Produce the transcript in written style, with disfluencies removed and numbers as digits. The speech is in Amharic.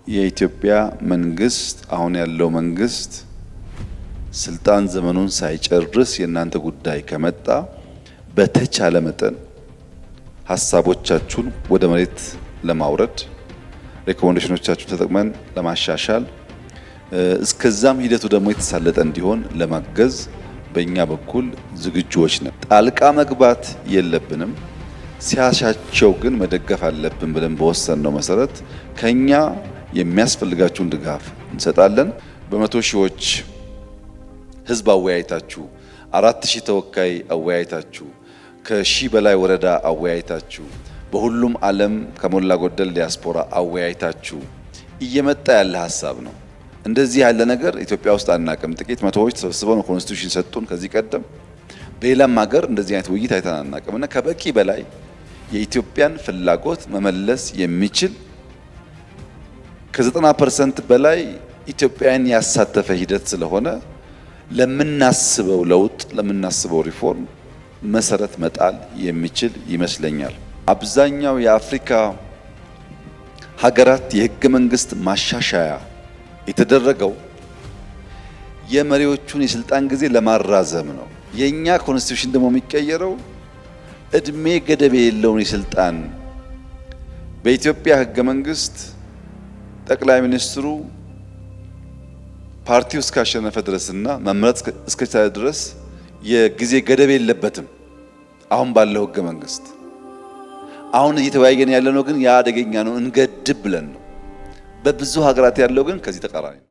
የኢትዮጵያ መንግስት አሁን ያለው መንግስት ስልጣን ዘመኑን ሳይጨርስ የእናንተ ጉዳይ ከመጣ በተቻለ መጠን ሀሳቦቻችሁን ወደ መሬት ለማውረድ ሪኮሜንዴሽኖቻችሁን ተጠቅመን ለማሻሻል እስከዛም ሂደቱ ደግሞ የተሳለጠ እንዲሆን ለማገዝ በእኛ በኩል ዝግጁዎች ነን። ጣልቃ መግባት የለብንም። ሲያሻቸው ግን መደገፍ አለብን ብለን በወሰንነው መሰረት ከኛ የሚያስፈልጋችሁን ድጋፍ እንሰጣለን። በመቶ ሺዎች ህዝብ አወያይታችሁ 4000 ተወካይ አወያይታችሁ ከ1000 በላይ ወረዳ አወያይታችሁ በሁሉም ዓለም ከሞላ ጎደል ዲያስፖራ አወያይታችሁ እየመጣ ያለ ሀሳብ ነው። እንደዚህ ያለ ነገር ኢትዮጵያ ውስጥ አናቅም። ጥቂት መቶዎች ተሰብስበው ነው ኮንስቲቱሽን ሰጡን። ከዚህ ቀደም በሌላም ሀገር እንደዚህ አይነት ውይይት አይተን አናቅም እና ከበቂ በላይ የኢትዮጵያን ፍላጎት መመለስ የሚችል ከ90% በላይ ኢትዮጵያን ያሳተፈ ሂደት ስለሆነ ለምናስበው ለውጥ ለምናስበው ሪፎርም መሰረት መጣል የሚችል ይመስለኛል። አብዛኛው የአፍሪካ ሀገራት የህገ መንግስት ማሻሻያ የተደረገው የመሪዎቹን የስልጣን ጊዜ ለማራዘም ነው። የኛ ኮንስቲቱሽን ደግሞ የሚቀየረው እድሜ ገደብ የሌለውን የስልጣን በኢትዮጵያ ህገ መንግስት ጠቅላይ ሚኒስትሩ ፓርቲው እስካሸነፈ ድረስና መምረጥ እስከቻለ ድረስ የጊዜ ገደብ የለበትም። አሁን ባለው ህገ መንግስት አሁን እየተወያየን ያለነው ግን ያ አደገኛ ነው፣ እንገድብ ብለን ነው። በብዙ ሀገራት ያለው ግን ከዚህ ተቃራኒ ነው።